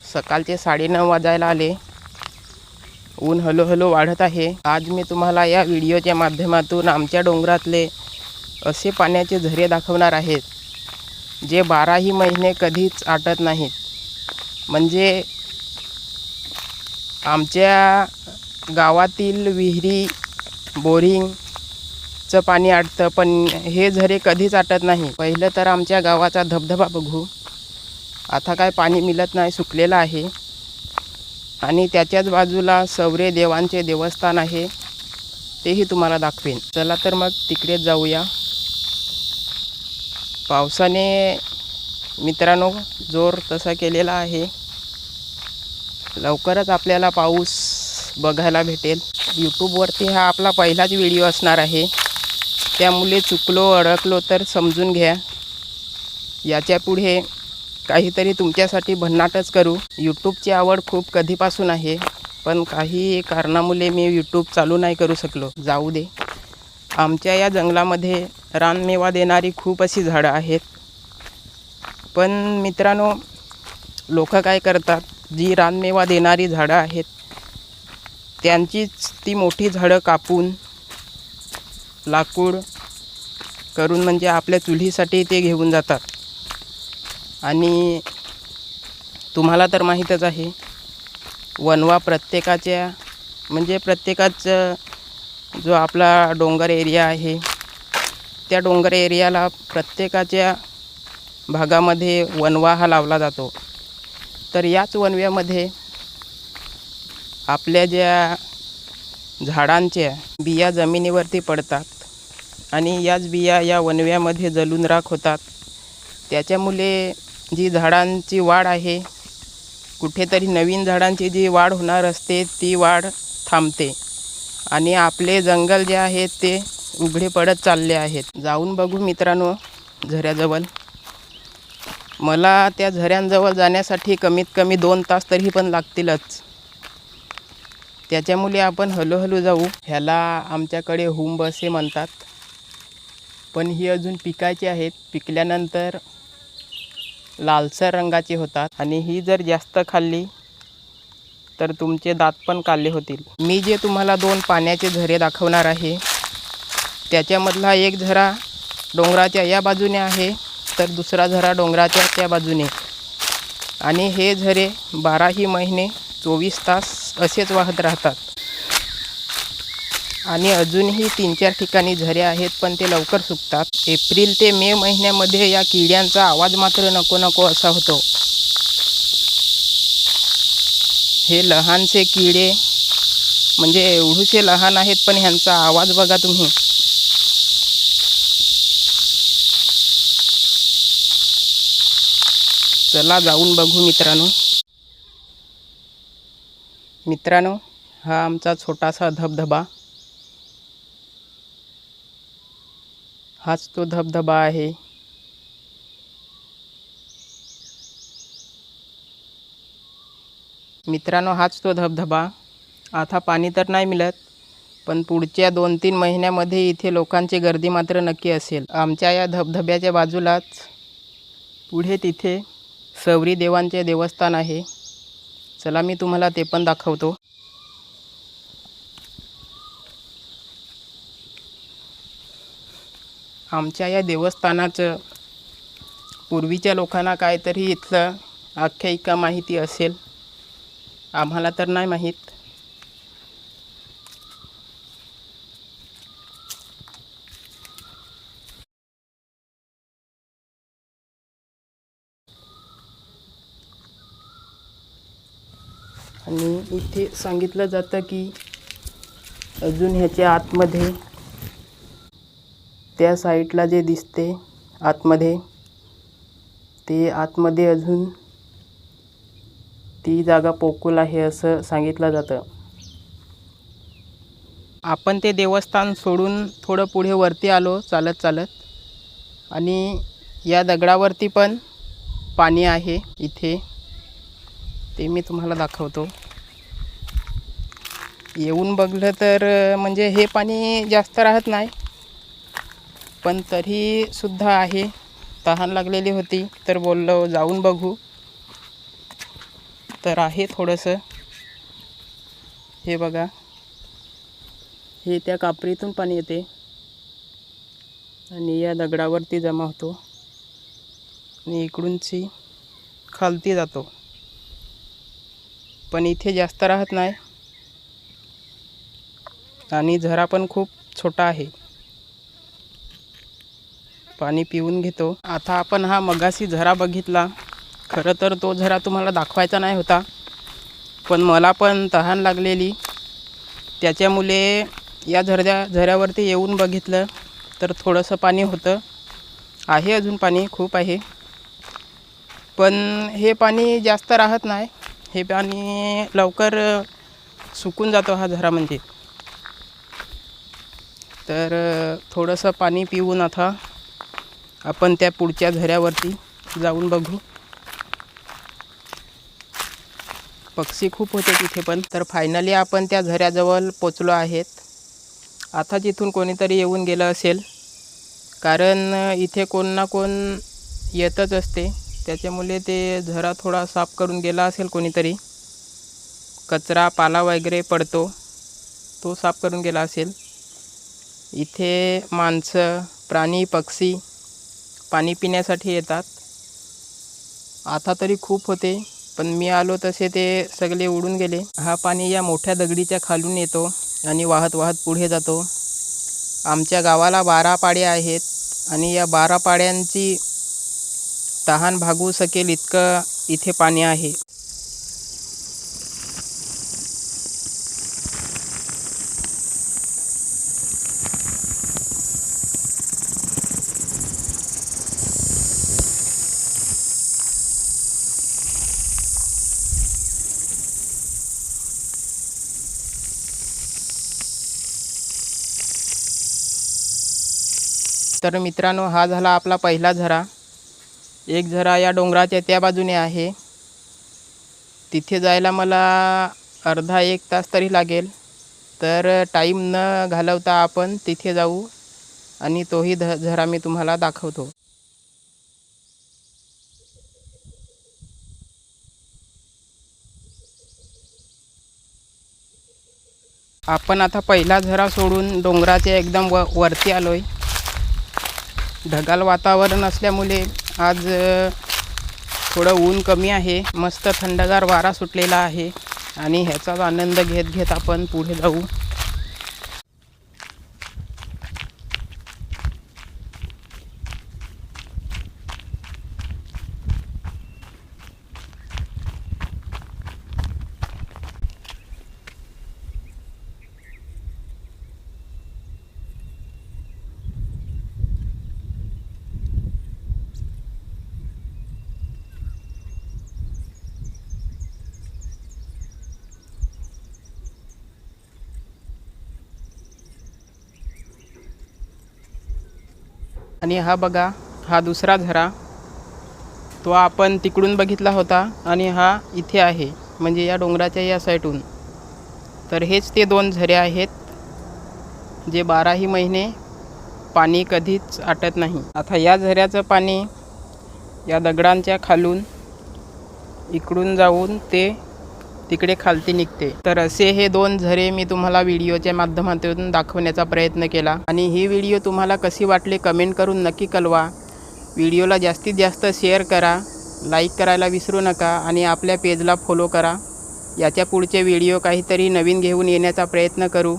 सकाळचे 9:30 वाजायला आले. ऊन हळूहळू वाढत आहे. आज मी तुम्हाला या व्हिडिओच्या माध्यमातून आमच्या डोंगरातले असे पाण्याचे झरे दाखवणार आहेत, जे 12ही महिने कधीच आटत नाहीत. म्हणजे आमच्या गावातील विहिरी, बोरिंगचं पाणी आटतं, पण हे झरे कधीच आटत नाही. पहिलं तर आमच्या गावाचा धबधबा बघू. आता काय पाणी मिळत नाही, सुकलेलं आहे. आणि त्याच्याच बाजूला सवरे देवांचे देवस्थान आहे, तेही तुम्हाला दाखवेन. चला तर मग तिकडेच जाऊया. पावसाने मित्रांनो जोर तसा केलेला आहे. लवकरच आपल्याला पाऊस बघायला भेटेल. यूट्यूबवरती हा आपला पहिलाच व्हिडिओ असणार आहे, त्यामुळे चुकलो अडकलो तर समजून घ्या. याच्या पुढे काहीतरी तुमच्यासाठी भन्नाटच करू. यूट्यूबची आवड खूप कधीपासून आहे, पण काही कारणामुळे मी यूट्यूब चालू नाही करू शकलो. जाऊ दे. आमच्या या जंगलामध्ये रानमेवा देणारी खूप अशी झाडं आहेत. पण मित्रांनो, लोक काय करतात, जी रानमेवा देणारी झाडं आहेत त्यांचीच ती मोठी झाडं कापून लाकूड करून म्हणजे आपल्या चुलीसाठी ते घेऊन जातात. आणि तुम्हाला तर माहीतच आहे, वनवा प्रत्येकाच्या म्हणजे प्रत्येकाचं जो आपला डोंगर एरिया आहे, त्या डोंगर एरियाला प्रत्येकाच्या भागामध्ये वनवा हा लावला जातो. तर याच वनव्यामध्ये आपल्या ज्या झाडांच्या बिया जमिनीवरती पडतात आणि याच बिया या वनव्यामध्ये जलून राख होतात. त्याच्यामुळे जी झाडांची वाढ आहे, कुठेतरी नवीन झाडांची जी वाढ होणार असते ती वाढ थांबते आणि आपले जंगल जे आहेत ते उघडे पडत चालले आहेत. जाऊन बघू मित्रांनो झऱ्याजवळ. मला त्या झऱ्यांजवळ जाण्यासाठी कमीत कमी 2 तास तरी पण लागतीलच. त्याच्यामुळे आपण हळूहळू जाऊ. ह्याला आमच्याकडे हुंब असे म्हणतात, पण ही अजून पिकायची आहेत. पिकल्यानंतर लालसर रंगाचे होतात आणि ही जर जास्त खाल्ली तर तुमचे दात पण काले होतील. मी जे तुम्हाला 2 पाण्याचे झरे दाखवणार आहे, त्याच्यामधला एक झरा डोंगराच्या या बाजूने आहे, तर दुसरा झरा डोंगराच्या त्या बाजूने. आणि हे झरे 12ही महिने 24 तास असेच वाहत राहतात. आणि अजूनही 3-4 ठिकाणी झरे आहेत, पण ते लवकर सुकतात. एप्रिल ते मे महिन्यामध्ये या किड्यांचा आवाज मात्र नको नको असा होतो. हे लहानसे किडे म्हणजे एवढूसे लहान आहेत, पण ह्यांचा आवाज बघा तुम्ही. चला जाऊन बघू मित्रांनो. हा आमचा छोटासा धबधबा, हाच तो धबधबा आहे. मित्रांनो, हाच तो धबधबा. आता पाणी तर नाही मिळत, पण पुढच्या 2-3 महिन्यामध्ये इथे लोकांची गर्दी मात्र नक्की असेल. आमच्या या धबधब्याच्या बाजूलाच पुढे तिथे सवरी देवांचे देवस्थान आहे. चला मी तुम्हाला ते पण दाखवतो. आमच्या या देवस्थानाचं पूर्वीच्या लोकांना काहीतरी इथलं आख्यायिका माहिती असेल, आम्हाला तर नाही माहीत. आणि इथे सांगितलं जातं की अजून ह्याच्या आतमध्ये त्या साईडला जे दिसते आतमध्ये, ते आतमध्ये अजून ती जागा पोकळ आहे असं सांगितलं जातं. आपण ते देवस्थान सोडून थोडं पुढे वरती आलो चालत चालत, आणि या दगडावरती पण पाणी आहे इथे, ते मी तुम्हाला दाखवतो. येऊन बघलं तर म्हणजे हे पाणी जास्त राहत नाही, पण तरी सुद्धा आहे. तहान लागलेली होती तर बोललो जाऊन बघू. तर आहे थोडंसं. हे बघा, हे त्या कापरीतून पाणी येते आणि या दगडावरती जमा होतो आणि इकडूनची खालती जातो. पण इथे जास्त राहत नाही आणि झरा पण खूप छोटा आहे. पाणी पिऊन घेतो. आता आपण हा मगाशी झरा बघितला. खरं तर तो झरा तुम्हाला दाखवायचा नाही होता, पण मला पण तहान लागलेली. त्याच्यामुळे या झऱ्यावरती येऊन बघितलं तर थोडंसं पाणी होतं. आहे अजून पाणी खूप आहे, पण हे पाणी जास्त राहत नाही. हे पाणी लवकर सुकून जातो हा झरा म्हणजे. तर थोडंसं पाणी पिऊन आता आपण त्या पुढच्या झऱ्यावरती जाऊन बघू. पक्षी खूप होते तिथे पण. तर फायनली आपण त्या झऱ्याजवळ पोचलो आहेत. आता जिथून कोणीतरी येऊन गेलं असेल, कारण इथे कोण ना कोण येतच असते. त्याच्यामुळे ते झरा थोडा साफ करून गेला असेल कोणीतरी. कचरा पाला वगैरे पडतो, तो साफ करून गेला असेल. इथे माणसं, प्राणी, पक्षी पाणी पिण्यासाठी येतात. आता तरी खूप होते, पण मी आलो तसे ते सगळे उडून गेले. हा पाणी या मोठ्या दगडीच्या खालून येतो आणि वाहत वाहत पुढे जातो. आमच्या गावाला 12 पाड्या आहेत आणि या 12 पाड्यांची तहान भागू शकेल इतकं इथे पाणी आहे. तर मित्रांनो, हा झाला आपला पहिला झरा. एक झरा या डोंगराच्या त्या बाजूने आहे. तिथे जायला मला अर्धा 1 तास तरी लागेल. तर टाईम न घालवता आपण तिथे जाऊ आणि तोही झरा मी तुम्हाला दाखवतो. आपण आता पहिला झरा सोडून डोंगराच्या एकदम वरती आलो आहे. ढगाळ वातावरण असल्यामुळे आज थोडं ऊन कमी आहे. मस्त थंडगार वारा सुटलेला आहे आणि ह्याचाच आनंद घेत घेत आपण पुढे जाऊ. आणि हा बघा, हा दुसरा झरा. तो आपण तिकडून बघितला होता आणि हा इथे आहे, म्हणजे या डोंगराच्या या साईडून. तर हेच ते 2 झरे आहेत जे 12ही महिने पाणी कधीच आटत नाही. आता या झऱ्याचं पाणी या दगडांच्या खालून इकडून जाऊन ते तिकडे खालती निघते. तर असे हे 2 झरे मी तुम्हाला व्हिडिओच्या माध्यमातून दाखवण्याचा प्रयत्न केला. आणि ही व्हिडिओ तुम्हाला कशी वाटली कमेंट करून नक्की कळवा. व्हिडिओला जास्तीत जास्त शेअर करा, लाईक करायला विसरू नका आणि आपल्या पेजला फॉलो करा. याच्या पुढचे व्हिडिओ काहीतरी नवीन घेऊन येण्याचा प्रयत्न करू.